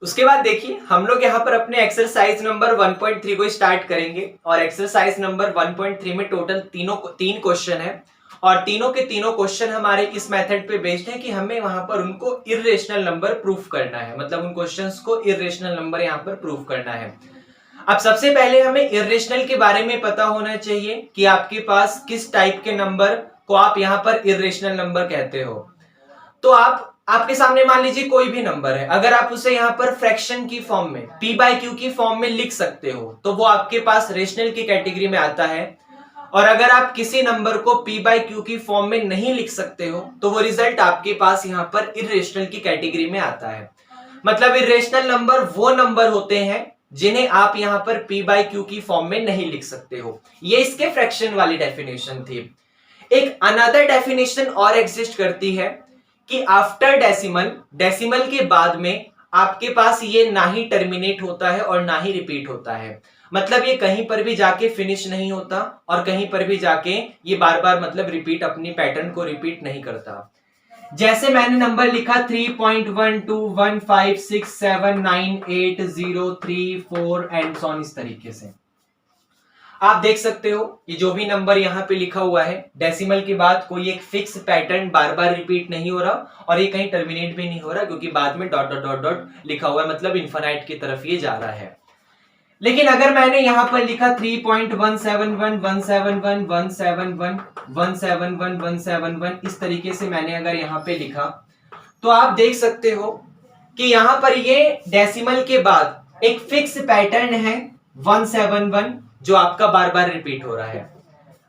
उसके बाद देखिए हम लोग यहाँ पर अपने एक्सरसाइज नंबर 1.3 को स्टार्ट करेंगे और एक्सरसाइज नंबर 1.3 में टोटल तीन क्वेश्चन है और तीनों के तीनों क्वेश्चन हमारे इस मेथड पे बेस्ड है कि हमें वहां पर उनको इर्रेशनल नंबर प्रूफ करना है, मतलब उन क्वेश्चंस को इर्रेशनल नंबर यहाँ पर प्रूफ करना है। अब सबसे पहले हमें इर्रेशनल के बारे में पता होना चाहिए कि आपके पास किस टाइप के नंबर को आप यहाँ पर इर्रेशनल नंबर कहते हो। तो आपके सामने मान लीजिए कोई भी नंबर है, अगर आप उसे यहाँ पर फ्रैक्शन की फॉर्म में p/q की फॉर्म में लिख सकते हो तो वो आपके पास रेशनल की कैटेगरी में आता है। और अगर आप किसी नंबर को p/q की फॉर्म में नहीं लिख सकते हो तो वो रिजल्ट आपके पास यहाँ पर इर्रेशनल की कैटेगरी में आता है। मतलब इर्रेशनल नंबर वो नंबर होते हैं जिन्हें आप यहाँ पर p/q की फॉर्म में नहीं लिख सकते हो। ये इसके फ्रैक्शन वाली डेफिनेशन थी। एक अनदर डेफिनेशन और एग्जिस्ट करती है कि आफ्टर डेसिमल के बाद में आपके पास ये ना ही टर्मिनेट होता है और ना ही रिपीट होता है। मतलब ये कहीं पर भी जाके फिनिश नहीं होता और कहीं पर भी जाके ये बार बार मतलब रिपीट अपनी पैटर्न को रिपीट नहीं करता। जैसे मैंने नंबर लिखा 3.1215679803 एंड सॉन, इस तरीके से आप देख सकते हो ये जो भी नंबर यहाँ पे लिखा हुआ है डेसिमल के बाद कोई एक फिक्स पैटर्न बार बार रिपीट नहीं हो रहा और ये कहीं टर्मिनेट भी नहीं हो रहा क्योंकि बाद में डॉट डॉट डॉट डॉट लिखा हुआ है, मतलब इन्फिनाइट की तरफ ये जा रहा है। लेकिन अगर मैंने यहाँ पर लिखा 3.171171171171171 इस तरीके से मैंने अगर यहाँ पे लिखा तो आप देख सकते हो कि यहाँ पर ये डेसिमल के बाद एक फिक्स पैटर्न है 171 जो आपका बार बार रिपीट हो रहा है।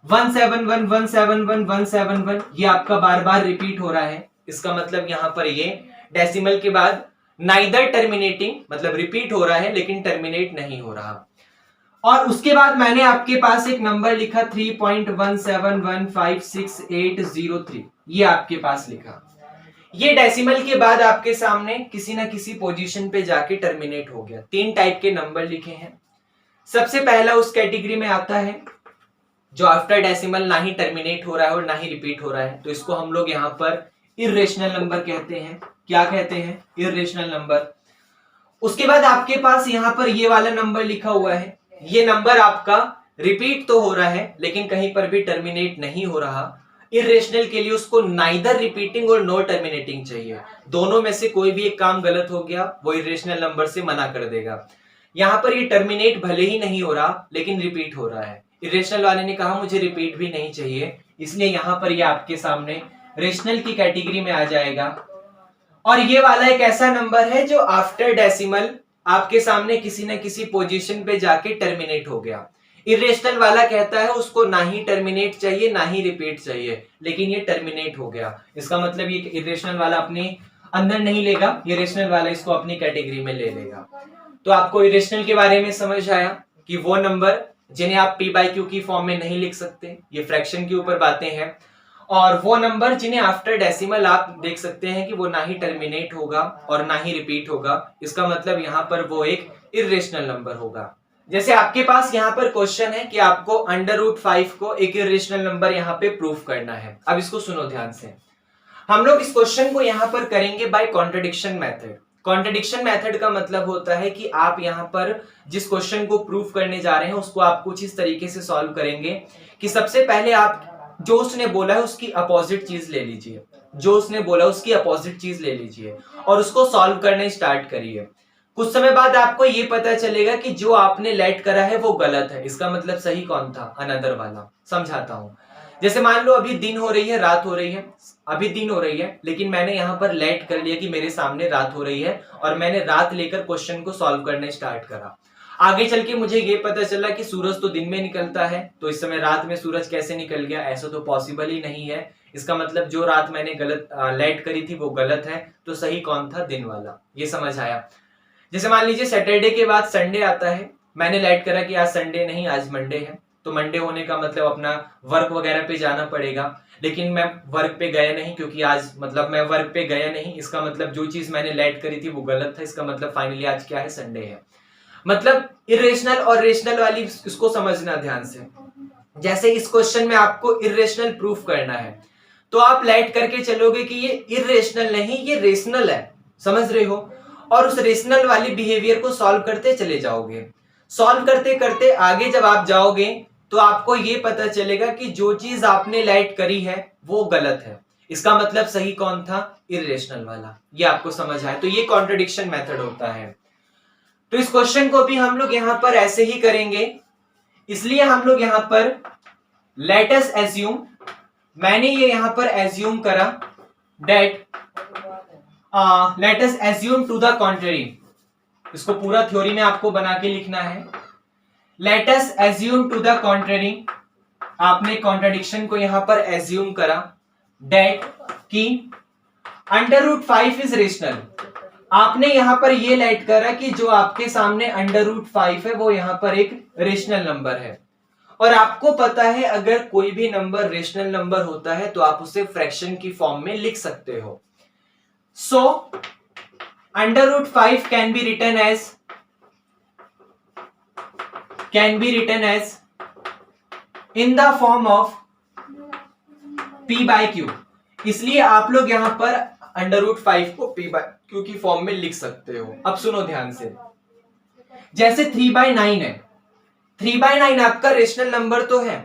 171 171 171 ये आपका बार बार रिपीट हो रहा है। इसका मतलब यहाँ पर ये डेसिमल के बाद नाइदर टर्मिनेटिंग, मतलब रिपीट हो रहा है लेकिन टर्मिनेट नहीं हो रहा। और उसके बाद मैंने आपके पास एक नंबर लिखा 3.171568803 ये आपके पास लिखा। ये डेसिमल के बाद आपके सामने किसी ना किसी पोजीशन पे जाके टर्मिनेट हो गया। तीन टाइप के नंबर लिखे हैं। सबसे पहला उस कैटेगरी में आता है जो आफ्टर डेसिमल ना ही टर्मिनेट हो रहा है और ना ही रिपीट हो रहा है, तो इसको हम लोग यहाँ पर इर्रेशनल नंबर कहते हैं। क्या कहते हैं? Irrational number. उसके बाद आपके पास यहाँ पर ये वाला नंबर लिखा हुआ है। ये नंबर आपका रिपीट तो हो रहा है लेकिन कहीं पर भी टर्मिनेट नहीं हो रहा। इर्रेशनल के लिए उसको नाइदर रिपीटिंग और नो टर्मिनेटिंग चाहिए। दोनों में से कोई भी एक काम गलत हो गया वो इर्रेशनल नंबर से मना कर देगा। यहाँ पर ये टर्मिनेट भले ही नहीं हो रहा लेकिन रिपीट हो रहा है। इरेशनल वाले ने कहा मुझे रिपीट भी नहीं चाहिए, इसलिए यहाँ पर ये आपके सामने रेशनल की कैटेगरी में आ जाएगा। और ये वाला एक ऐसा नंबर है जो आफ्टर डेसिमल आपके सामने किसी न किसी पोजीशन पे जाके टर्मिनेट हो गया। इरेशनल वाला कहता है उसको ना ही टर्मिनेट चाहिए ना ही रिपीट चाहिए, लेकिन ये टर्मिनेट हो गया। इसका मतलब ये इरेशनल वाला अपने अंदर नहीं लेगा, ये रेशनल वाला इसको अपनी कैटेगरी में ले लेगा। तो आपको इरेशनल के बारे में समझ आया कि वो नंबर जिन्हें आप p/q की फॉर्म में नहीं लिख सकते, ये फ्रैक्शन के ऊपर बातें हैं। और वो नंबर जिन्हें आफ्टर डेसिमल आप देख सकते हैं कि वो ना ही टर्मिनेट होगा और ना ही रिपीट होगा, इसका मतलब यहाँ पर वो एक इर्रेशनल नंबर होगा। जैसे आपके पास यहाँ पर क्वेश्चन है कि आपको √5 को एक इर्रेशनल नंबर यहाँ पे प्रूफ करना है। अब इसको सुनो ध्यान से। हम लोग इस क्वेश्चन को यहाँ पर करेंगे by contradiction method. Contradiction method का मतलब होता है कि आप यहाँ पर जिस क्वेश्चन को प्रूफ करने जा रहे हैं उसको आप कुछ इस तरीके से सॉल्व करेंगे कि सबसे पहले आप जो उसने बोला है उसकी अपोजिट चीज ले लीजिए, जो उसने बोला उसकी अपोजिट चीज ले लीजिए और उसको सॉल्व करने स्टार्ट करिए। कुछ समय बाद आपको ये पता चलेगा कि जो आपने लेट करा है वो गलत है। इसका मतलब सही कौन था? अनदर वाला। समझाता हूं। जैसे मान लो अभी दिन हो रही है, रात हो रही है, अभी दिन हो रही है लेकिन मैंने यहाँ पर लेट कर लिया कि मेरे सामने रात हो रही है और मैंने रात लेकर क्वेश्चन को सॉल्व करने स्टार्ट करा। आगे चल के मुझे ये पता चला कि सूरज तो दिन में निकलता है, तो इस समय रात में सूरज कैसे निकल गया? ऐसा तो पॉसिबल ही नहीं है। इसका मतलब जो रात मैंने गलत लेट करी थी वो गलत है, तो सही कौन था? दिन वाला। ये समझ आया? जैसे मान लीजिए सैटरडे के बाद संडे आता है, मैंने लेट करा कि आज संडे नहीं आज मंडे है, तो मंडे होने का मतलब अपना वर्क वगैरह पे जाना पड़ेगा, लेकिन मैं वर्क पे गया नहीं क्योंकि आज मतलब मैं वर्क पे गया नहीं। इसका मतलब जो चीज मैंने लेट करी थी वो गलत था। इसका मतलब फाइनली आज क्या है? संडे है। मतलब इरेशनल और रेशनल वाली इसको समझना ध्यान से। जैसे इस क्वेश्चन में आपको इरेशनल प्रूफ करना है तो आप लेट करके चलोगे कि ये इरेशनल नहीं ये रेशनल है। समझ रहे हो? और उस रेशनल वाली बिहेवियर को सॉल्व करते चले जाओगे। सॉल्व करते करते आगे जब आप जाओगे तो आपको ये पता चलेगा कि जो चीज आपने लाइट करी है वो गलत है। इसका मतलब सही कौन था? इरेशनल वाला। ये आपको समझ आया? तो ये कॉन्ट्रडिक्शन मेथड होता है। तो इस क्वेश्चन को भी हम लोग यहां पर ऐसे ही करेंगे, इसलिए हम लोग यहां पर लेट अस एज्यूम, मैंने ये यहां पर एज्यूम करा that let us assume to the contrary. इसको पूरा थ्योरी में आपको बना के लिखना है। Let us assume to the contrary, आपने कॉन्ट्रडिक्शन को यहां पर एज्यूम करा दैट कि √5 इज रेशनल। आपने यहां पर ये लाइट करा कि जो आपके सामने √5 है वो यहां पर एक रेशनल नंबर है, और आपको पता है अगर कोई भी नंबर रेशनल नंबर होता है तो आप उसे फ्रैक्शन की फॉर्म में लिख सकते हो। So √5 can be written as in the form of p/q। इसलिए आप लोग यहां पर √5 को p/q की फॉर्म में लिख सकते हो। अब सुनो ध्यान से, जैसे 3/9 है, 3/9 आपका रेशनल नंबर तो है,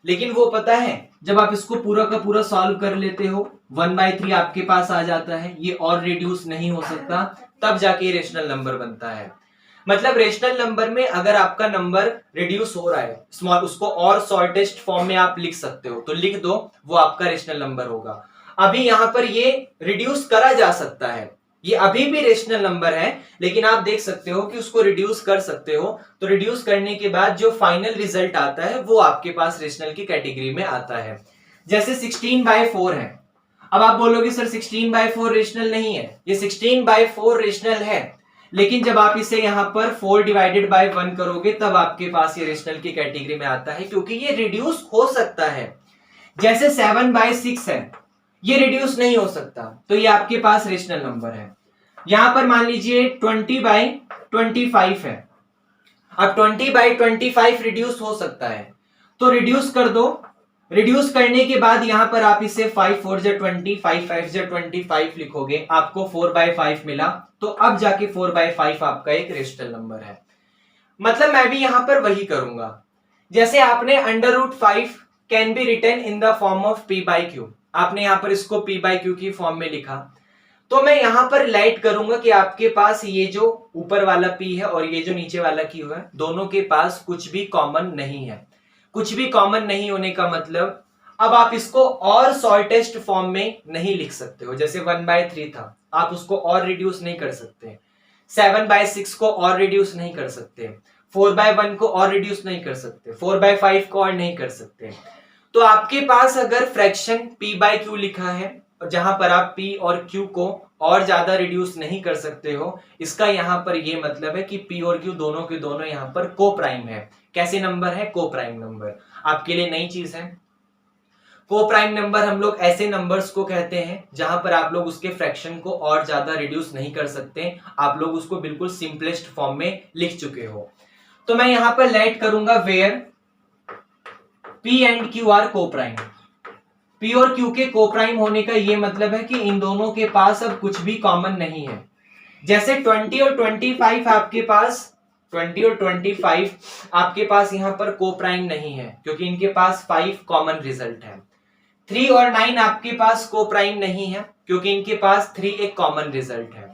लेकिन वो पता है जब आप इसको पूरा का पूरा सॉल्व कर लेते हो 1/3 आपके पास आ जाता है, ये और रिड्यूस नहीं हो सकता, तब जाके रेशनल नंबर बनता है। मतलब रेशनल नंबर में अगर आपका नंबर रिड्यूस हो रहा है स्मॉल, उसको और शॉर्टेस्ट फॉर्म में आप लिख सकते हो, तो लिख दो, वो आपका रेशनल नंबर होगा। अभी यहां पर ये रिड्यूस करा जा सकता है, ये अभी भी रेशनल नंबर है, लेकिन आप देख सकते हो कि उसको रिड्यूस कर सकते हो। तो रिड्यूस करने के बाद जो फाइनल रिजल्ट आता है वो आपके पास रेशनल की कैटेगरी में आता है। जैसे 16/4 है। अब आप बोलोगे सर 16/4 रेशनल नहीं है। ये 16/4 रेशनल है, लेकिन जब आप इसे यहां पर 4/1 करोगे तब आपके पास ये रेशनल की कैटेगरी में आता है, क्योंकि ये रिड्यूस हो सकता है। जैसे 7/6 है, ये रिड्यूस नहीं हो सकता, तो ये आपके पास रेशनल नंबर है। यहां पर मान लीजिए 20/25 है। अब 20/25 रिड्यूस हो सकता है, तो रिड्यूस कर दो। रिड्यूस करने के बाद यहां पर आप इसे 5×4 = 20, 5×5 = 25 लिखोगे, आपको 4/5 मिला। तो अब जाके 4/5 आपका एक रेशनल नंबर है। मतलब मैं भी यहां पर वही करूंगा, जैसे आपने √5 can be written in the form of p/q, आपने यहां पर इसको p/q की फॉर्म में लिखा, तो मैं यहां पर लाइट करूंगा कि आपके पास ये जो ऊपर वाला p है और ये जो नीचे वाला q है, दोनों के पास कुछ भी कॉमन नहीं है। कुछ भी कॉमन नहीं होने का मतलब अब आप इसको और शॉर्टेस्ट फॉर्म में नहीं लिख सकते हो। जैसे 1/3 था, आप उसको और रिड्यूस नहीं कर सकते। 7/6 को और रिड्यूस नहीं कर सकते। 4/1 को और रिड्यूस नहीं कर सकते। 4/5 को और नहीं कर सकते। तो आपके पास अगर फ्रैक्शन p/q लिखा है, जहां पर आप p और q को और ज्यादा रिड्यूस नहीं कर सकते हो, इसका यहां पर ये मतलब है कि p और q दोनों के दोनों यहां पर को प्राइम है। कैसे नंबर है? को प्राइम नंबर। आपके लिए नई चीज है। को प्राइम नंबर हम लोग ऐसे नंबर्स को कहते हैं जहां पर आप लोग उसके फ्रैक्शन को और ज्यादा रिड्यूस नहीं कर सकते, आप लोग उसको बिल्कुल सिंपलेस्ट फॉर्म में लिख चुके हो। तो मैं यहां पर लाइट करूंगा where p and q are coprime. p और q के को प्राइम होने का ये मतलब है कि इन दोनों के पास अब कुछ भी कॉमन नहीं है। जैसे 20 और 25 आपके पास 20 और 25 आपके पास यहां पर को प्राइम नहीं है, क्योंकि इनके पास 5 कॉमन रिजल्ट है। 3 और 9 आपके पास को प्राइम नहीं है, क्योंकि इनके पास 3 एक कॉमन रिजल्ट है।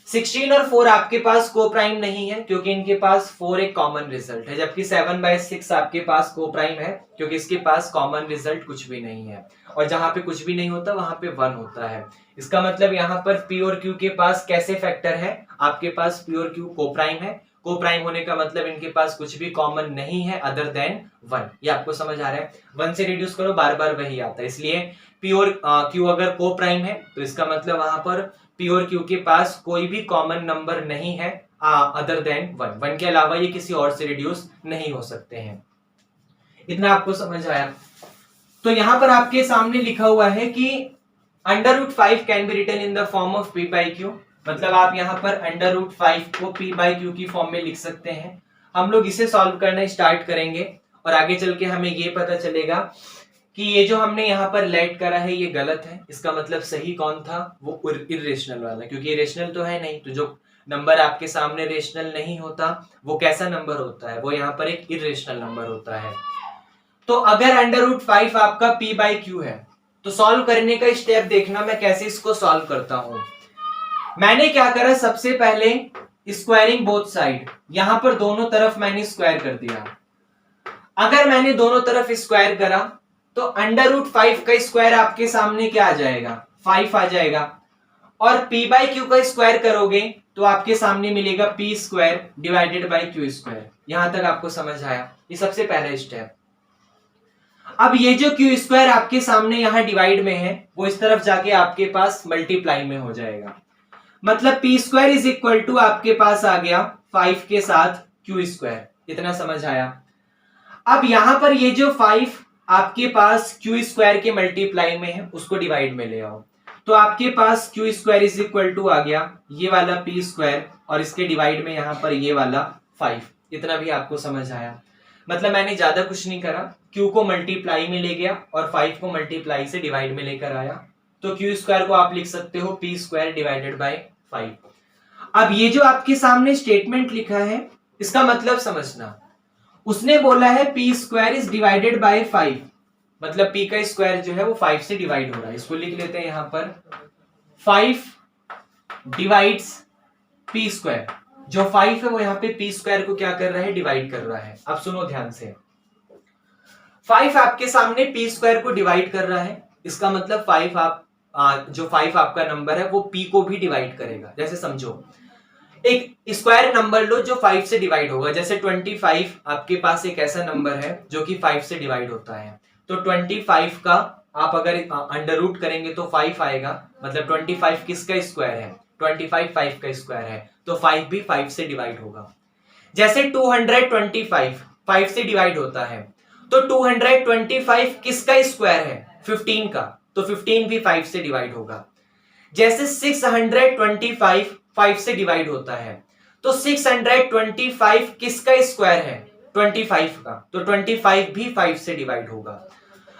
16 और 4 आपके पास को प्राइम नहीं है, क्योंकि इनके पास 4 एक कॉमन रिजल्ट है। जबकि 7/6 आपके पास को प्राइम है, क्योंकि इसके पास कॉमन रिजल्ट कुछ भी नहीं है। और जहां पे कुछ भी नहीं होता वहां पे 1 होता है। इसका मतलब यहाँ पर p और q के पास कैसे फैक्टर है? आपके पास p और q को प्राइम है। को प्राइम होने का मतलब इनके पास कुछ भी कॉमन नहीं है अदर देन 1। ये आपको समझ आ रहा है? 1 से रिड्यूस करो, बार बार वही आता है। इसलिए p और q अगर को प्राइम है तो इसका मतलब वहां पर p और q के पास कोई भी कॉमन नंबर नहीं है अदर देन 1। 1 के अलावा ये किसी और से रिड्यूस नहीं हो सकते हैं। इतना आपको समझ आया? तो यहां पर आपके सामने लिखा हुआ है कि √5 can be written in the form of p/q, मतलब आप यहां पर √5 को p/q की फॉर्म में लिख सकते हैं। हम लोग इसे सॉल्व करना स्टार्ट करेंगे और आगे चल के हमें ये पता चलेगा कि ये जो हमने यहाँ पर लेट करा है ये गलत है। इसका मतलब सही कौन था? वो इरेशनल वाला, क्योंकि इरेशनल तो है नहीं, तो जो नंबर आपके सामने रेशनल नहीं होता, वो कैसा नंबर होता है, वो यहाँ पर एक इरेशनल नंबर होता है। तो अगर √5 आपका p बाई क्यू है तो सॉल्व करने का स्टेप देखना मैं कैसे इसको सॉल्व करता हूं। मैंने क्या करा, सबसे पहले स्क्वायरिंग बोथ साइड, यहां पर दोनों तरफ मैंने स्क्वायर कर दिया। अगर मैंने दोनों तरफ स्क्वायर करा तो √5 का स्क्वायर आपके सामने क्या आ जाएगा, 5 आ जाएगा। और p बाई क्यू का स्क्वायर करोगे तो आपके सामने मिलेगा p square divided by Q square. यहां तक आपको समझ आया, ये सबसे पहला स्टेप। अब ये जो क्यू स्क्वायर आपके सामने यहां डिवाइड में है वो इस तरफ जाके आपके पास मल्टीप्लाई में हो जाएगा, मतलब p square is equal to आपके पास आ गया 5 के साथ क्यू स्क्वायर। इतना समझ आया। अब यहां पर ये जो 5 आपके पास क्यू स्क्वायर के मल्टीप्लाई में है उसको डिवाइड में ले आओ, तो आपके पास Q square is equal to आ गया ये वाला p स्क्वायर और इसके डिवाइड में यहां पर ये वाला 5। इतना भी आपको समझ आया। मतलब मैंने ज्यादा कुछ नहीं करा, q को मल्टीप्लाई में ले गया और 5 को मल्टीप्लाई से डिवाइड में लेकर आया, तो क्यू स्क्वायर को आप लिख सकते हो p स्क्वायर डिवाइडेड बाय 5। अब ये जो आपके सामने स्टेटमेंट लिखा है इसका मतलब समझना, उसने बोला है p square is divided by 5, मतलब p का स्क्वायर जो है वो 5 से डिवाइड हो रहा है। इसको लिख लेते हैं यहां पर 5 डिवाइड्स p स्क्वायर। जो 5 है वो यहाँ पे p स्क्वायर को क्या कर रहा है, डिवाइड कर रहा है। अब सुनो ध्यान से, 5 आपके सामने p स्क्वायर को डिवाइड कर रहा है, इसका मतलब 5 जो 5 आपका नंबर है वो p को भी डिवाइड करेगा। जैसे समझो एक स्क्वायर नंबर लो जो 5 से डिवाइड होगा, जैसे 25 आपके पास एक ऐसा नंबर है जो कि 5 से डिवाइड होता है, तो 25 का आप अगर अंडर रूट करेंगे तो 5 आएगा, मतलब 25 किसका स्क्वायर है, 25 5 का स्क्वायर है, तो 5 भी 5 से डिवाइड होगा। जैसे 225 5 से डिवाइड होता है, तो 225 किसका स्क्वायर है, 15 का, तो 15 भी 5 से डिवाइड होगा। जैसे 625 5 से डिवाइड होता है, तो 625 किसका स्क्वायर है, 25 का, तो 25 भी 5 से डिवाइड होगा।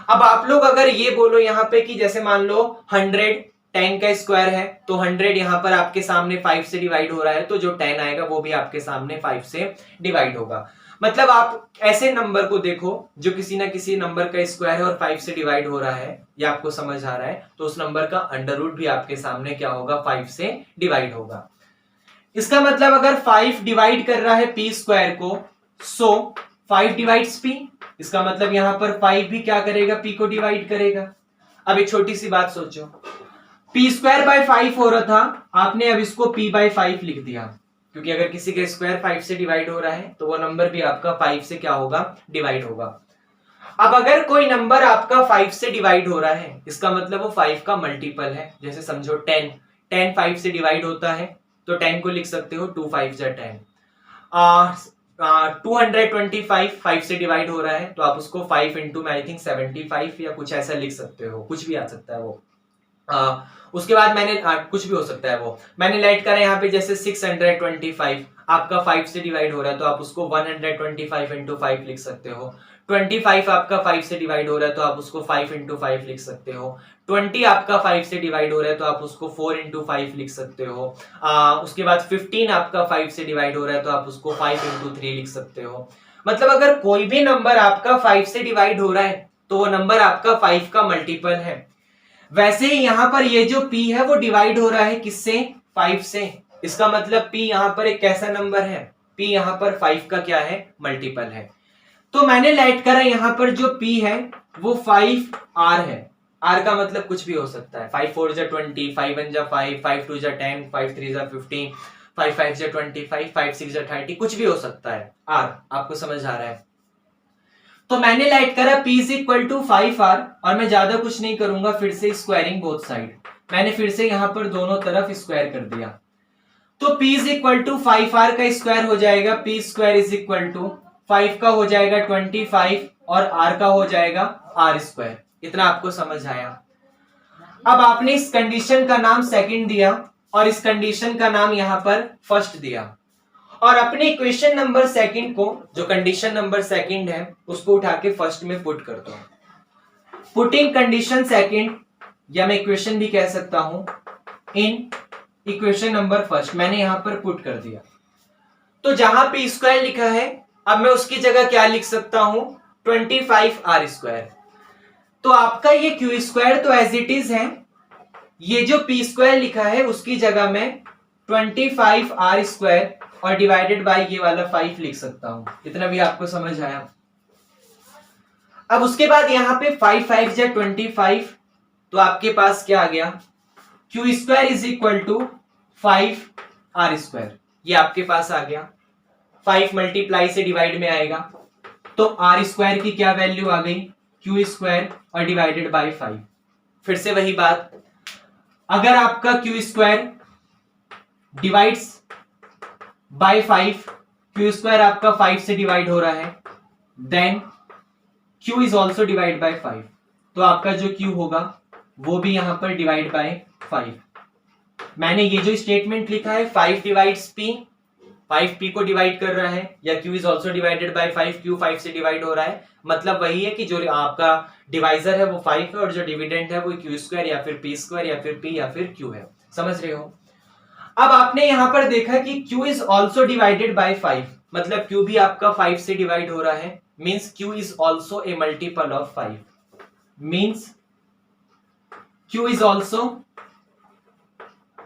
अब आप लोग अगर ये बोलो यहाँ पे कि जैसे मान लो 100 10 का स्क्वायर है, तो 100 यहाँ पर आपके सामने 5 से डिवाइड हो रहा है, तो जो 10 आएगा वो भी आपके सामने 5 से डिवाइड होगा। मतलब आप ऐसे नंबर को देखो जो किसी ना किसी नंबर का स्क्वायर है और 5 से डिवाइड हो रहा है, ये आपको समझ आ रहा है, तो उस नंबर का अंडर रूट भी आपके सामने क्या होगा, 5 से डिवाइड होगा। इसका मतलब अगर 5 डिवाइड कर रहा है p स्क्वायर को, सो 5 डिवाइड्स p, इसका मतलब यहां पर 5 भी क्या करेगा, p को डिवाइड करेगा। अब एक छोटी सी बात सोचो, p स्क्वायर बाय 5 हो रहा था, आपने अब इसको p बाय 5 लिख दिया, क्योंकि अगर किसी का स्क्वायर 5 से डिवाइड हो रहा है तो वो नंबर भी आपका 5 से क्या होगा, डिवाइड होगा। अब अगर कोई नंबर आपका 5 से डिवाइड हो रहा है, इसका मतलब वो 5 का मल्टीपल है। जैसे समझो 10 5 से डिवाइड होता है, तो 10 को लिख सकते हो 2 5 जा 10। 225 5 से डिवाइड हो रहा है, तो आप उसको 5 इंटू में आई थिंक 75 या कुछ ऐसा लिख सकते हो, कुछ भी आ सकता है वो। उसके बाद मैंने कुछ भी हो सकता है वो, मैंने लेट करा यहाँ पे जैसे 625 आपका 5 से डिवाइड हो रहा है, तो आप उसको 125 इंटू 5 लिख सकते हो। 25 आपका 5 से डिवाइड हो रहा है, तो आप उसको 5 इंटू 5 लिख सकते हो। 20 आपका 5 से डिवाइड हो रहा है, तो आप उसको 4 इंटू 5 लिख सकते हो। उसके बाद 15 आपका 5 से डिवाइड हो रहा है, तो आप उसको 5 इंटू 3 लिख सकते हो। मतलब अगर कोई भी नंबर आपका 5 से डिवाइड हो रहा है तो वो नंबर आपका 5 का मल्टीपल है। वैसे ही यहां पर ये जो p है वो डिवाइड हो रहा है किससे, 5 से, इसका मतलब p यहां पर एक कैसा नंबर है, p यहां पर 5 का क्या है, मल्टीपल है। तो मैंने लाइट करा यहां पर जो p है वो 5r है। r का मतलब कुछ भी हो सकता है, 5 4 जा 20, 5 1 जा 5, 5 2 जा 10, 5 3 जा 15, 5 5 जा 25, 5 6 जा 30, कुछ भी हो सकता है। r आपको समझ आ रहा है। तो मैंने लाइट करा p is equal to 5r, और मैं ज्यादा कुछ नहीं करूंगा, फिर से स्क्वायरिंग बोथ साइड, मैंने फिर से यहां पर दोनों तरफ स्क्वायर कर दिया। तो p is equal to 5r का स्क्वायर हो जाएगा, p square is equal to 5 का हो जाएगा 25 और r का हो जाएगा r स्क्वायर। इतना आपको समझ आया। अब आपने इस कंडीशन का नाम सेकंड दिया और इस कंडीशन का नाम यहां पर फर्स्ट दिया, और अपने इक्वेशन नंबर सेकंड को, जो कंडीशन नंबर सेकंड है, उसको उठा के फर्स्ट में पुट कर दो। पुटिंग कंडीशन सेकंड, या मैं इक्वेशन भी कह सकता हूं, इन इक्वेशन नंबर फर्स्ट मैंने यहां पर पुट कर दिया। तो जहां पे स्क्वायर लिखा है अब मैं उसकी जगह क्या लिख सकता हूं 25r²। तो आपका ये क्यू स्क्वायर तो एज इट इज है, ये जो पी स्क्वायर लिखा है उसकी जगह मैं 25r² और डिवाइडेड बाय ये वाला 5 लिख सकता हूं। इतना भी आपको समझ आया। अब उसके बाद यहां पे 5 5 जा 25, तो आपके पास क्या आ गया Q square is equal to 5r²। ये आपके पास आ गया, 5 मल्टीप्लाई से डिवाइड में आएगा तो r² की क्या वैल्यू आ गई क्यू स्क्वायर और डिवाइडेड बाय 5। फिर से वही बात, अगर आपका Q square divides by 5, Q square आपका 5 से डिवाइड हो रहा है, then Q is also divide by 5, तो आपका जो क्यू होगा वो भी यहां पर डिवाइड बाय 5। मैंने ये जो स्टेटमेंट लिखा है 5 डिवाइड्स पी, 5 पी को डिवाइड कर रहा है, या Q is also divided by 5, Q 5 से डिवाइड हो रहा है, मतलब वही है कि जो आपका डिवाइजर है वो 5 है और जो डिविडेंड है वो क्यू स्क्वायर या फिर पी स्क्वायर या फिर पी या फिर क्यू है। समझ रहे हो। अब आपने यहां पर देखा कि q is also divided by 5, मतलब q भी आपका 5 से डिवाइड हो रहा है, means q is also a multiple of 5, means q is also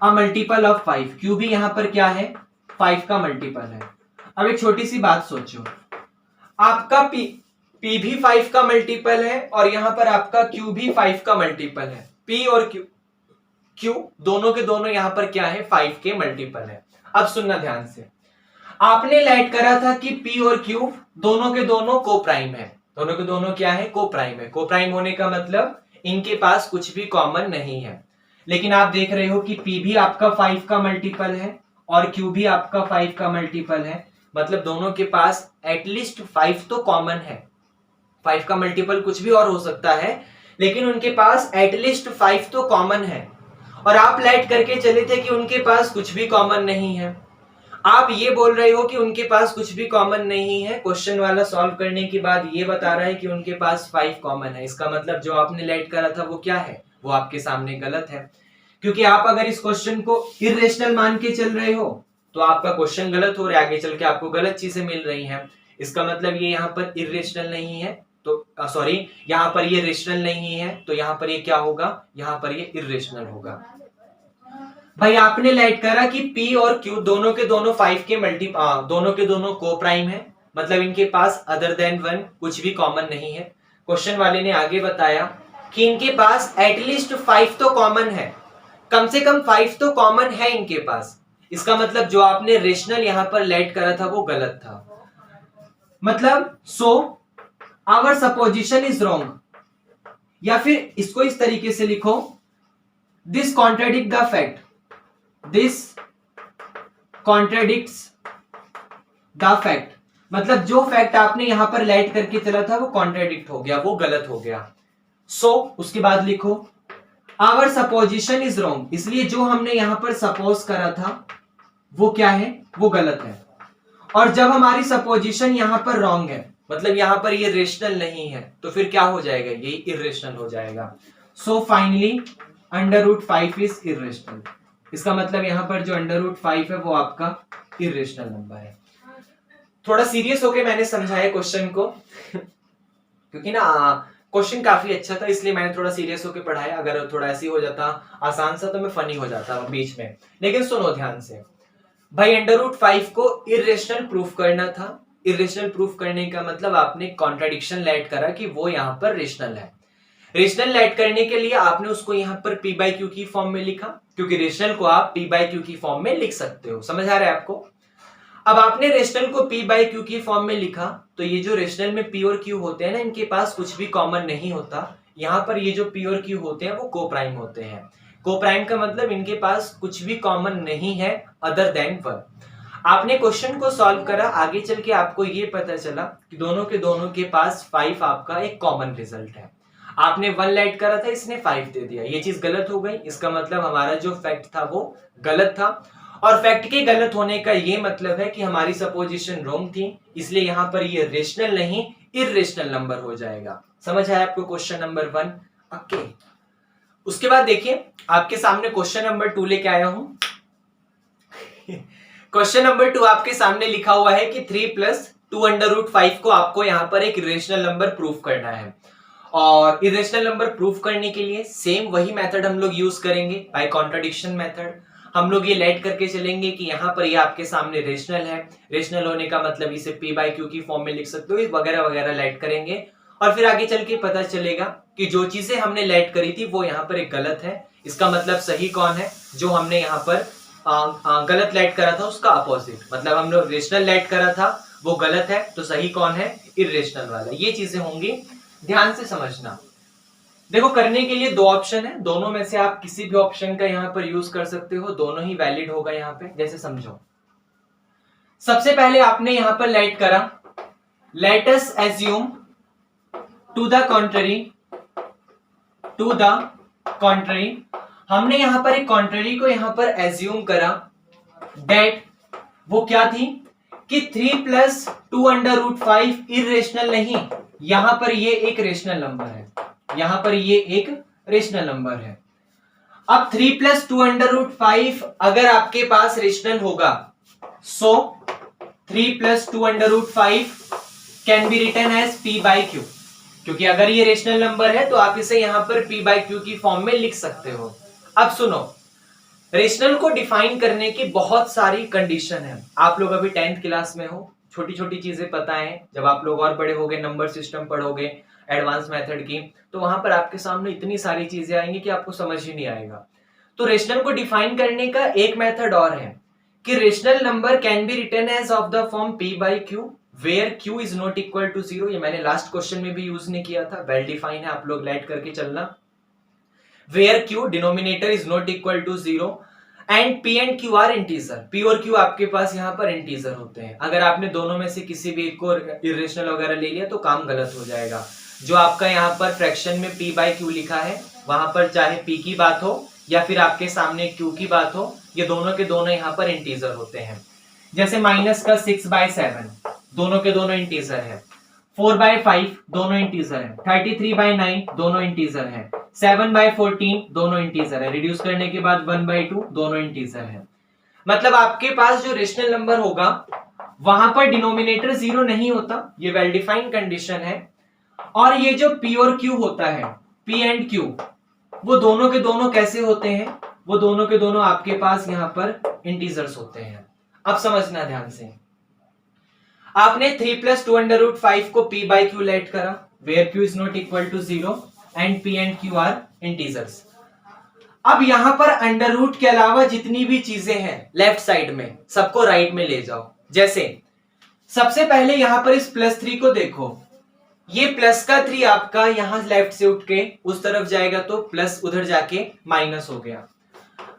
a multiple of 5। q भी यहां पर क्या है 5 का मल्टीपल है। अब एक छोटी सी बात सोचो, आपका p भी 5 का मल्टीपल है और यहां पर आपका q भी 5 का मल्टीपल है। p और q दोनों के दोनों यहां पर क्या है 5 के मल्टीपल है। अब सुनना ध्यान से, आपने लेट करा था कि p और q दोनों के दोनों को प्राइम है, दोनों के दोनों क्या है को प्राइम है। को प्राइम होने का मतलब इनके पास कुछ भी कॉमन नहीं है, लेकिन आप देख रहे हो कि p भी आपका 5 का मल्टीपल है और q भी आपका 5 का मल्टीपल है, मतलब दोनों के पास एटलीस्ट 5 तो कॉमन है। 5 का मल्टीपल कुछ भी और हो सकता है, लेकिन उनके पास एटलीस्ट 5 तो कॉमन है। और आप लेट करके चले थे कि उनके पास कुछ भी कॉमन नहीं है। आप ये बोल रहे हो कि उनके पास कुछ भी कॉमन नहीं है, क्वेश्चन वाला सॉल्व करने के बाद ये बता रहा है कि उनके पास 5 कॉमन है। इसका मतलब जो आपने लेट करा था वो क्या है, वो आपके सामने गलत है। क्योंकि आप अगर इस क्वेश्चन को इर्रेशनल मान के चल रहे हो तो आपका क्वेश्चन गलत हो रहा है, आगे चल के आपको गलत चीजें मिल रही हैं। इसका मतलब ये यहाँ पर इर्रेशनल नहीं है, तो सॉरी यहाँ पर ये रेशनल नहीं है, तो यहाँ पर ये क्या होगा, यहाँ पर ये इर्रेशनल होगा। भाई आपने लेट करा कि P और Q दोनों के दोनों 5 के दोनों के दोनों को प्राइम है, मतलब इनके पास अदर देन 1 कुछ भी कॉमन नहीं है। क्वेश्चन वाले ने आगे बताया कि इनके पास एटलीस्ट 5 तो कॉमन है, कम से कम 5 तो कॉमन है इनके पास। इसका मतलब जो आपने रेशनल यहां पर लेट करा था वो गलत था। मतलब so our supposition is wrong, या फिर इसको इस तरीके से लिखो, this contradict the fact, this contradicts the fact, मतलब जो फैक्ट आपने यहां पर लेट करके चला था वो कॉन्ट्राडिक्ट हो गया, वो गलत हो गया। सो उसके बाद लिखो आवर सपोजिशन इज रॉन्ग, इसलिए जो हमने यहां पर सपोज करा था वो क्या है, वो गलत है। और जब हमारी सपोजिशन यहां पर रॉन्ग है, मतलब यहां पर ये रेशनल नहीं है, तो फिर क्या हो जाएगा, ये इर्रेशनल हो जाएगा। So finally √5 is irrational. इसका मतलब यहां पर जो √5 है वो आपका इर्रेशनल नंबर है। थोड़ा सीरियस होके मैंने समझाया क्वेश्चन को क्योंकि ना क्वेश्चन काफी अच्छा था, इसलिए मैंने थोड़ा सीरियस होके पढ़ाया। अगर थोड़ा ऐसी हो जाता आसान सा तो मैं फनी हो जाता बीच में। लेकिन सुनो ध्यान से भाई, √5 को इर्रेशनल प्रूफ करना था। इर्रेशनल प्रूफ करने का मतलब आपने कॉन्ट्राडिक्शन लेट करा कि वो यहां पर रेशनल है। रेशनल लेट करने के लिए आपने उसको यहां पर p/q की फॉर्म में लिखा, क्योंकि रेशनल को आप p/q की फॉर्म में लिख सकते हो। समझ आ रहा है आपको। अब आपने रेशनल को p/q की फॉर्म में लिखा, तो ये जो रेशनल में p और q होते हैं ना, इनके पास कुछ भी कॉमन नहीं होता। यहां पर ये जो p और q होते हैं वो को प्राइम होते हैं। को प्राइम का मतलब इनके पास कुछ भी कॉमन नहीं है अदर देन 1। आपने क्वेश्चन को सॉल्व करा, आगे चल के आपको ये पता चला कि दोनों के दोनों के पास 5 आपका एक कॉमन रिजल्ट है। आपने 1 लेट करा था, इसने 5 दे दिया, ये चीज गलत हो गई। इसका मतलब हमारा जो फैक्ट था वो गलत था, और फैक्ट के गलत होने का ये मतलब है कि हमारी सपोजिशन रॉन्ग थी, इसलिए यहां पर ये रेशनल नहीं इर्रेशनल नंबर हो जाएगा। समझ आया आपको क्वेश्चन नंबर 1? ओके। उसके बाद देखिए आपके सामने क्वेश्चन नंबर 2 लेके आया हूं। क्वेश्चन नंबर 2 आपके सामने लिखा हुआ है कि 3 प्लस 2√5 को आपको यहाँ पर एक इरेशनल नंबर प्रूफ करना है। और इरेशनल नंबर प्रूफ करने के लिए सेम वही मेथड हम लोग यूज करेंगे, बाय कॉन्ट्राडिक्शन मेथड। हम लोग ये लेट करके चलेंगे कि यहाँ पर ये आपके सामने रेशनल है, रेशनल होने का मतलब इसे p बाई क्यू की फॉर्म में लिख सकते हो, वगैरह वगैरह लेट करेंगे। और फिर आगे चल के पता चलेगा कि जो चीजें हमने लेट करी थी वो यहाँ पर एक गलत है। इसका मतलब सही कौन है? जो हमने यहाँ पर गलत लेट करा था उसका अपोजिट, मतलब हमने रेशनल लेट करा था वो गलत है, तो सही कौन है? इरेशनल वाला। ये चीजें होंगी, ध्यान से समझना। देखो करने के लिए दो ऑप्शन है, दोनों में से आप किसी भी ऑप्शन का यहाँ पर यूज कर सकते हो, दोनों ही वैलिड होगा यहाँ पे। जैसे समझो, सबसे पहले आपने यहाँ पर लेट करा, let us assume to the contrary, हमने यहां पर एक कॉन्ट्ररी को यहां पर एज्यूम करा, डेट वो क्या थी कि 3 प्लस 2√5 इरेशनल नहीं, यहां पर ये एक रेशनल नंबर है, यहां पर ये एक रेशनल नंबर है। अब 3 प्लस 2√5 अगर आपके पास रेशनल होगा, so 3 plus 2√5 can be written as p by Q, क्योंकि अगर ये रेशनल नंबर है तो आप इसे यहां पर p बाई क्यू की फॉर्म में लिख सकते हो। अब सुनो, रेशनल को डिफाइन करने की बहुत सारी कंडीशन है। आप लोग अभी 10th क्लास में हो, छोटी छोटी चीजें पता है, जब आप लोग और बड़े होगे, नंबर सिस्टम पढ़ोगे एडवांस मेथड की, तो वहां पर आपके सामने इतनी सारी चीजें आएंगी कि आपको समझ ही नहीं आएगा। तो रेशनल को डिफाइन करने का एक मेथड और है कि rational number can be written as of the form p by Q where q is not equal to 0। ये मैंने लास्ट क्वेश्चन में भी यूज नहीं किया था, वेल डिफाइन है, आप लोग लेट करके चलना। where q denominator is not equal to 0 and p and q are integer, p और q आपके पास यहाँ पर इंटीजर होते हैं। अगर आपने दोनों में से किसी भी एक को इरेशनल वगैरह ले लिया तो काम गलत हो जाएगा। जो आपका यहाँ पर फ्रैक्शन में p बाई क्यू लिखा है, वहां पर चाहे p की बात हो या फिर आपके सामने q की बात हो, ये दोनों के दोनों यहाँ पर इंटीजर होते हैं। जैसे माइनस का 6/7 दोनों के दोनों इंटीजर है, 4/5 दोनों इंटीजर है, 33/9 दोनों इंटीजर है, 7/14 दोनों इंटीजर है, रिड्यूस करने के बाद 1/2 दोनों इंटीजर है। मतलब आपके पास जो रेशनल नंबर होगा वहां पर डिनोमिनेटर 0 नहीं होता, ये वेल डिफाइंड कंडीशन है। और ये जो p और q होता है, p एंड q, वो दोनों के दोनों कैसे होते हैं? वो दोनों के दोनों आपके पास यहाँ पर इंटीजर्स होते हैं। अब समझना ध्यान से, आपने 3 प्लस 2√5 को p बाई क्यू लेट करा, where q is not equal to 0 and p and q are integers. अब यहां पर अंडर रूट के अलावा जितनी भी चीजें हैं लेफ्ट साइड में, सबको राइट में ले जाओ। जैसे सबसे पहले यहां पर इस +3 को देखो, ये प्लस का 3 आपका यहां लेफ्ट से उठ के उस तरफ जाएगा तो प्लस उधर जाके माइनस हो गया।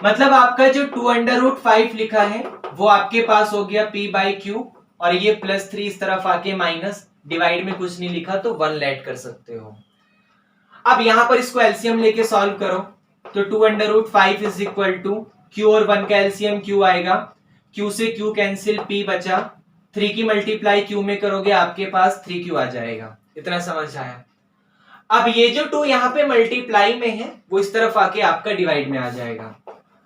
मतलब आपका जो 2√5 लिखा है वो आपके पास हो गया p बाई क्यू, और ये +3 इस तरफ आके माइनस, डिवाइड में कुछ नहीं लिखा तो 1 लेट कर सकते हो। अब यहां पर इसको एलसीएम लेके सॉल्व करो तो 2√5 इज इक्वल टू q और 1 का एलसीएम q आएगा, q से q कैंसिल, p बचा, 3 की मल्टीप्लाई q में करोगे आपके पास 3q आ जाएगा। इतना समझ आया? अब ये जो 2 यहाँ पे मल्टीप्लाई में है वो इस तरफ आके आपका डिवाइड में आ जाएगा,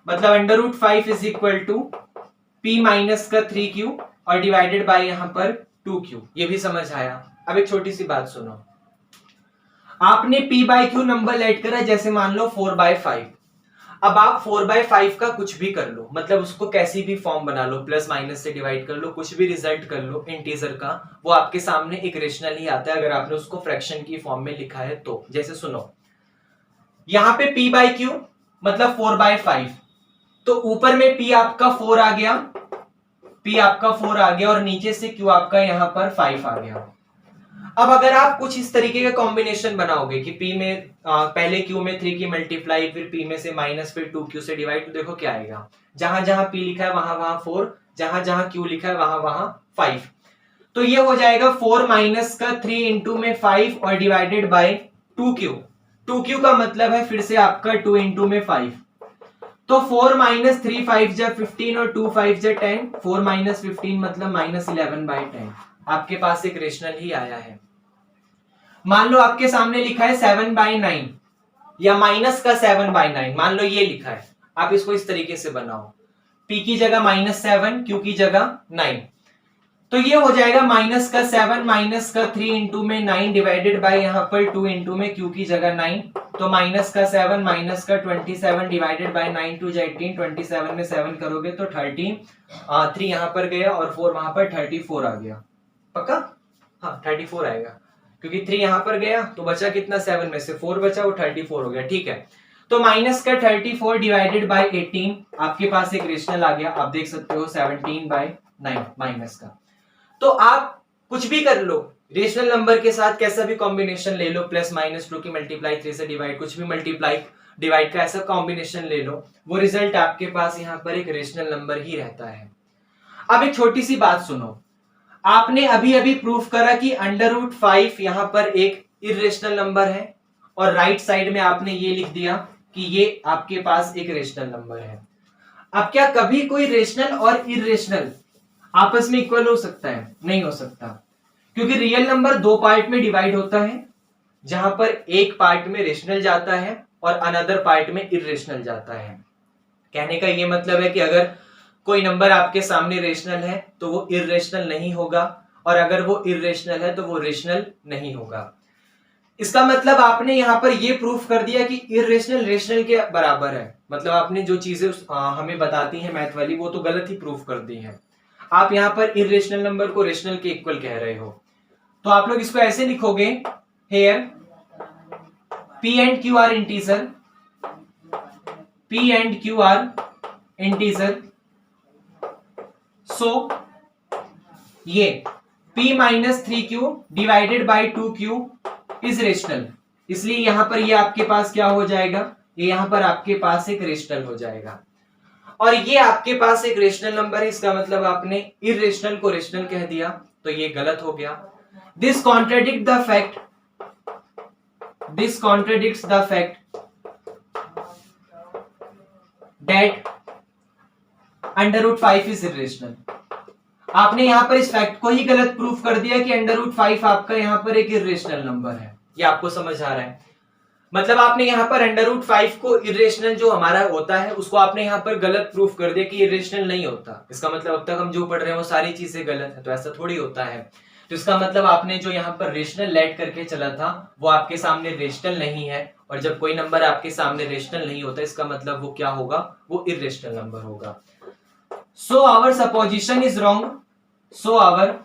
मतलब √5 is equal to p minus का 3q और डिवाइडेड बाय यहाँ पर 2q। ये भी समझ आया? अब एक छोटी सी बात सुनो, आपने p by Q number let करा, जैसे मान लो 4/5। अब आप 4/5 का कुछ भी कर लो, मतलब उसको कैसी भी फॉर्म बना लो, प्लस माइनस से डिवाइड कर लो, कुछ भी रिजल्ट कर लो इंटीजर का, वो आपके सामने एक रेशनल ही आता है अगर आपने उसको फ्रैक्शन की फॉर्म में लिखा है तो। जैसे सुनो, यहाँ पे p बाई क्यू मतलब 4/5, तो ऊपर में p आपका 4 आ गया, p आपका 4 आ गया और नीचे से q आपका यहाँ पर 5 आ गया। अब अगर आप कुछ इस तरीके का कॉम्बिनेशन बनाओगे कि p में पहले q में 3 की मल्टीप्लाई, फिर p में से माइनस, फिर 2q से डिवाइड, तो देखो क्या आएगा, जहां जहां p लिखा है वहां वहां 4, जहां जहां q लिखा है वहां वहां 5। तो ये हो जाएगा 4 माइनस का 3 इंटू में 5 और डिवाइडेड बाय 2q। 2q का मतलब है फिर से आपका 2 इंटू में 5, तो 4 माइनस 3 5 जा 15 और 2 5 जा 10, 4 माइनस 15 मतलब -11/10। आपके पास एक रेशनल ही आया है। मान लो आपके सामने लिखा है 7/9 या माइनस का 7/9, मान लो ये लिखा है, आप इसको इस तरीके से बनाओ, p की जगह -7, q की जगह 9। तो ये हो जाएगा माइनस का 7 माइनस का 3 इंटू में 9 डिवाइडेड बाय यहाँ पर 2 इंटू में q की जगह 9। तो माइनस का 7 माइनस का 27 डिवाइडेड बाय 9 टू 18, 27 में 7 करोगे तो 13, 3 यहाँ पर गया और 4 वहां पर 34 आ गया। पक्का? हाँ 34 आएगा, क्योंकि 3 यहाँ पर गया तो बचा कितना, 7 में से 4 बचा, वो 34 हो गया। ठीक है, तो माइनस का 34 डिवाइडेड बाय 18, आपके पास एक रेशनल आ गया, आप देख सकते हो 17/9 माइनस का। तो आप कुछ भी कर लो, रेशनल नंबर के साथ कैसा भी कॉम्बिनेशन ले लो, प्लस माइनस 2 की मल्टीप्लाई 3 से डिवाइड, कुछ भी मल्टीप्लाई डिवाइड का ऐसा कॉम्बिनेशन ले लो, वो रिजल्ट आपके पास यहाँ पर एक रेशनल नंबर ही रहता है। अब एक छोटी सी बात सुनो, आपने अभी अभी प्रूफ करा कि √5 यहाँ पर एक इरेशनल नंबर है, और राइट साइड में आपने ये लिख दिया कि ये आपके पास एक रेशनल नंबर है। अब क्या कभी कोई रेशनल और इरेशनल आपस में इक्वल हो सकता है? नहीं हो सकता, क्योंकि रियल नंबर दो पार्ट में डिवाइड होता है, जहां पर एक पार्ट में रेशनल जाता है और अनदर पार्ट में इरेशनल जाता है। कहने का ये मतलब है कि अगर कोई नंबर आपके सामने रेशनल है तो वो इरेशनल नहीं होगा, और अगर वो इरेशनल है तो वो रेशनल नहीं होगा। इसका मतलब आपने यहां पर ये प्रूफ कर दिया कि इरेशनल रेशनल के बराबर है, मतलब आपने जो चीजें हमें बताती हैं मैथ वाली, वो तो गलत ही प्रूफ कर दी है। आप यहां पर इरेशनल नंबर को रेशनल के इक्वल कह रहे हो, तो आप लोग इसको ऐसे लिखोगे, here p and q are integer, p and q are integer, so ये p minus 3q divided by 2q is rational, इसलिए यहां पर ये आपके पास क्या हो जाएगा, ये यहां पर आपके पास एक रेशनल हो जाएगा। और ये आपके पास एक रेशनल नंबर है, इसका मतलब आपने इरेशनल को रेशनल कह दिया, तो ये गलत हो गया। This contradict the fact, this contradicts the fact that √5 is irrational. आपने यहां पर इस फैक्ट को ही गलत प्रूफ कर दिया कि √5 आपका यहां पर एक इरेशनल नंबर है। ये आपको समझ आ रहा है? मतलब आपने यहां पर √5 को इरेशनल जो हमारा होता है उसको आपने यहां पर गलत प्रूफ कर दिया कि इरेशनल नहीं होता। इसका मतलब अब तक हम जो पढ़ रहे हैं वो सारी चीजें गलत है, तो ऐसा थोड़ी होता है। तो इसका मतलब आपने जो यहाँ पर रेशनल लेट करके चला था वो आपके सामने रेशनल नहीं है, और जब कोई नंबर आपके सामने रेशनल नहीं होता इसका मतलब वो क्या होगा, वो इरेशनल नंबर होगा। So our supposition is wrong, so our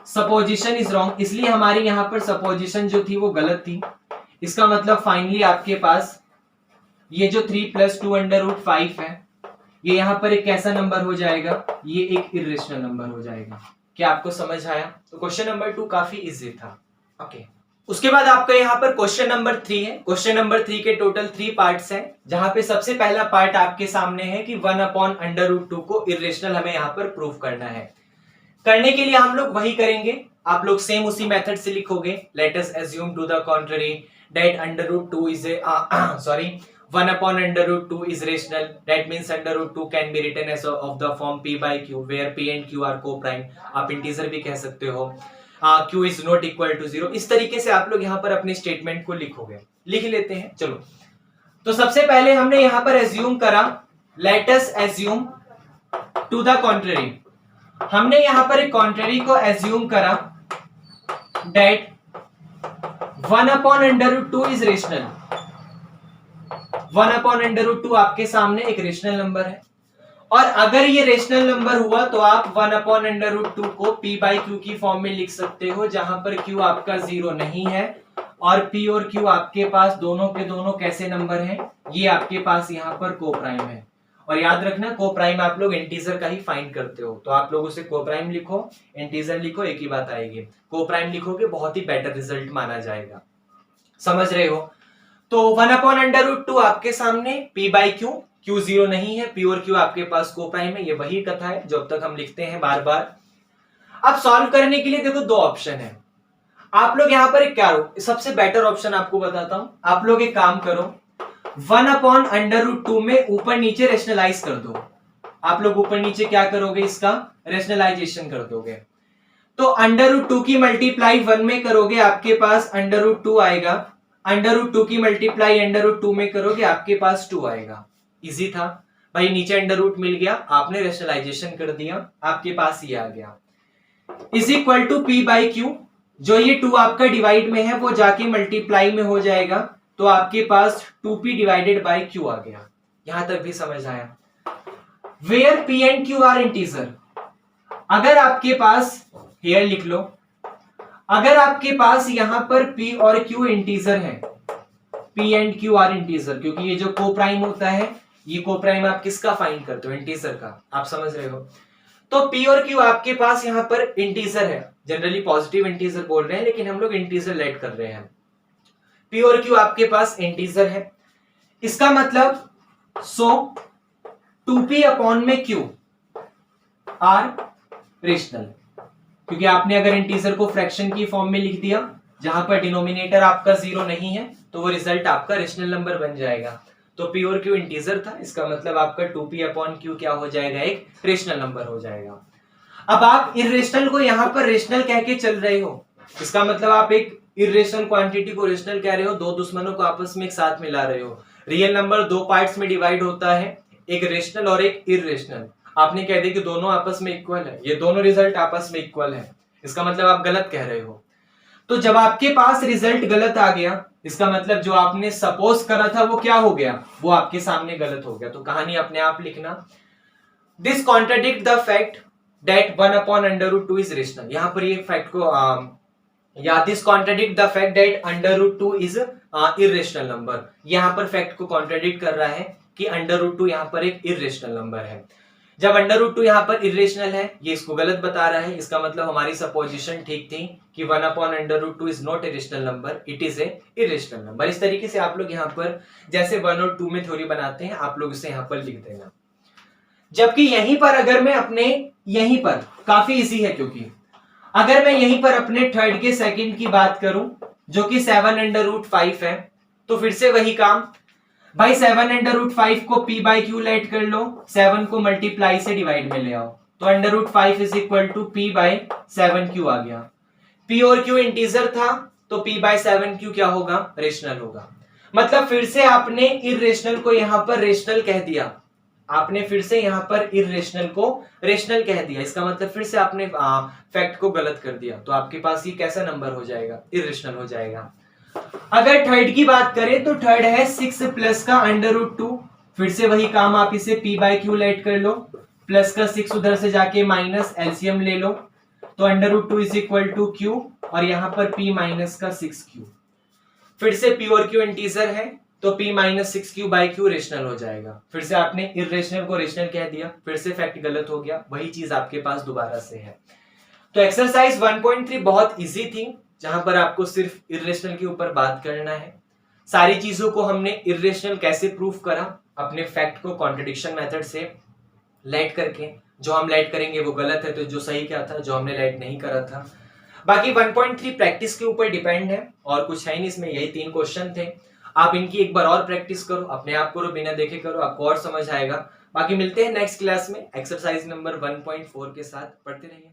supposition is wrong, इसलिए हमारी यहां पर सपोजिशन जो थी वो गलत थी। इसका मतलब फाइनली आपके पास ये जो 3 + 2 √5 है, ये यहां पर एक कैसा नंबर हो जाएगा, ये एक इरेशनल नंबर हो जाएगा। क्या आपको समझ आया? तो क्वेश्चन नंबर 2 काफी इजी था। ओके, उसके बाद आपका यहाँ पर क्वेश्चन नंबर 3 है। क्वेश्चन नंबर 3 के टोटल 3 पार्ट्स हैं, जहां पे सबसे पहला पार्ट आपके सामने है कि 1/√2 को इरेशनल हमें यहाँ पर प्रूफ करना है। करने के लिए हम लोग वही करेंगे, आप लोग सेम उसी मेथड से लिखोगे। Let us assume to the contrary that √2 is a 1/√2 is rational. That means √2 can be written as of the form p/q, where p and q are co-prime. आप इंटीजर भी कह सकते हो। q is not equal to 0। इस तरीके से आप लोग यहाँ पर अपने स्टेटमेंट को लिखोगे। लिख लेते हैं, चलो। तो सबसे पहले हमने यहाँ पर एज्यूम करा, let us assume to the contrary। हमने यहाँ पर एक कॉन्ट्ररी को एज्यूम करा that 1/√2 is rational। 1/√2 आपके सामने एक रेशनल नंबर है, और अगर ये रेशनल नंबर हुआ तो आप 1/√2 को p/q की फॉर्म में लिख सकते हो, जहां पर q आपका 0 नहीं है और p और q आपके पास दोनों के दोनों कैसे नंबर हैं, ये आपके पास यहाँ पर कोप्राइम है। और याद रखना कोप्राइम आप लोग इंटीजर का ही फाइंड करते हो, तो आप लोग उसे कोप्राइम लिखो, इंटीजर लिखो, एक ही बात आएगी। कोप्राइम लिखोगे बहुत ही बेटर रिजल्ट माना जाएगा। समझ रहे हो? तो 1/√2 आपके सामने p/q, q 0 नहीं है, p और q आपके पास कोप्राइम है। ये वही कथा है जो अब तक हम लिखते हैं बार बार। अब सॉल्व करने के लिए देखो दो ऑप्शन है, आप लोग यहाँ पर क्या करो, सबसे बेटर ऑप्शन आपको बताता हूं। आप लोग एक काम करो, 1/√2 में ऊपर नीचे रेशनलाइज कर दो। आप लोग ऊपर नीचे क्या करोगे, इसका रेशनलाइजेशन कर दोगे। तो √2 की मल्टीप्लाई 1 में करोगे, आपके पास √2 आएगा। √2 की मल्टीप्लाई √2 में करोगे, आपके पास 2 आएगा। इजी था। भाई नीचे अंडर रूट मिल गया, आपने रेशनलाइजेशन कर दिया, आपके पास ये आ गया is equal to P by Q. जो ये 2 आपका डिवाइड में है वो जाके मल्टीप्लाई में हो जाएगा, तो आपके पास 2p डिवाइडेड बाई क्यू आ गया। यहां तक भी समझ आया। Where p and q are integer, अगर आपके पास हेयर लिख लो, अगर आपके पास यहां पर p और q इंटीजर है, p and q are integer, क्योंकि ये जो को प्राइम होता है, ये को प्राइम आप किसका फाइंड करते हो, इंटीजर का, आप समझ रहे हो। तो p और q आपके पास यहां पर इंटीजर है, जनरली पॉजिटिव इंटीजर बोल रहे हैं लेकिन हम लोग इंटीजर लेट कर रहे हैं। p और q आपके पास इंटीजर है, इसका मतलब सो 2p अपॉन में q आर रेशनल, क्योंकि आपने अगर इंटीजर को फ्रैक्शन की फॉर्म में लिख दिया जहां पर डिनोमिनेटर आपका 0 नहीं है तो वो रिजल्ट आपका रेशनल नंबर बन जाएगा। तो p और q इंटीजर था, इसका मतलब आपका 2p अपॉन q क्या हो जाएगा, एक रेशनल नंबर हो जाएगा। अब आप इर्रेशनल को यहां पर रेशनल कह के चल रहे हो, इसका मतलब आप एक इर्रेशनल क्वांटिटी को रेशनल कह रहे हो, दो दुश्मनों को आपस में एक साथ मिला रहे हो। रियल नंबर दो पार्ट्स में डिवाइड होता है, एक रेशनल और एक इर्रेशनल। आपने कह दिया कि दोनों आपस में इक्वल है, ये दोनों रिजल्ट आपस में इक्वल है, इसका मतलब आप गलत कह रहे हो। तो जब आपके पास रिजल्ट गलत आ गया, इसका मतलब जो आपने सपोज करा था वो क्या हो गया, वो आपके सामने गलत हो गया। तो कहानी अपने आप लिखना, this contradict the fact that 1 upon under root 2 is rational. यहां पर ये फैक्ट को या this contradict the fact that under root 2 is irrational number. यहां पर फैक्ट को कॉन्ट्राडिक्ट कर रहा है कि अंडर रूट 2 यहां पर एक इर्रेशनल नंबर है। जब अंडर रूट 2 यहां पर इर्रेशनल है, ये इसको गलत बता रहा है, इसका मतलब हमारी सपोजिशन ठीक थी कि 1 upon under root 2 is not a rational number, it is a irrational number. इस तरीके से आप लोग यहां पर जैसे 1 और 2 में थ्योरी बनाते हैं, आप लोग इसे यहां पर लिख देना। जबकि यहीं पर अगर मैं अपने, यहीं पर काफी इजी है, क्योंकि अगर मैं यहीं पर अपने थर्ड के सेकंड की बात करूं जो कि 7 अंडर रूट 5 है, तो फिर से वही काम भाई, 7 अंडर रूट 5 को p बाई क्यू लेट कर लो, 7 को मल्टीप्लाई से डिवाइड में ले आओ, तो under root 5 is equal to p by 7q आ गया। p और q इंटीजर था तो p बाई 7q क्या होगा, रेशनल होगा। मतलब फिर से आपने इर्रेशनल को यहां पर रेशनल कह दिया, आपने फिर से यहां पर इर्रेशनल को रेशनल कह दिया, इसका मतलब फिर से आपने फैक्ट को गलत कर दिया। तो आपके पास ये कैसा नंबर हो जाएगा, इर्रेशनल हो जाएगा। अगर थर्ड की बात करें तो थर्ड है 6 प्लस का अंडर रूट 2, फिर से वही काम, आप इसे p बाई क्यू लेट कर लो, प्लस का 6 उधर से जाके माइनस एलसीएम ले लो, तो under root 2 is equal to q और यहां पर p माइनस का 6q। फिर से p और q इंटीजर है तो p minus 6q by q rational हो जाएगा। फिर से आपने इर्रेशनल को रेशनल कह दिया, फिर से फैक्ट गलत हो गया, वही चीज आपके पास दोबारा से है। तो एक्सरसाइज 1.3 बहुत इजी थी, जहां पर आपको सिर्फ इर्रेशनल के ऊपर बात करना है। सारी चीजों को हमने इर्रेशनल कैसे प्रूफ करा, अपने फैक्ट को कॉन्ट्रडिक्शन मेथड से लेट करके, जो हम लेट करेंगे वो गलत है, तो जो सही क्या था, जो हमने लेट नहीं करा था। बाकी 1.3 प्रैक्टिस के ऊपर डिपेंड है और कुछ है नहीं इसमें, यही 3 क्वेश्चन थे। आप इनकी एक बार और प्रैक्टिस करो, अपने आप करो, बिना देखे करो, आपको और समझ आएगा। बाकी मिलते हैं नेक्स्ट क्लास में एक्सरसाइज नंबर 1.4 के साथ, पढ़ते रहिए।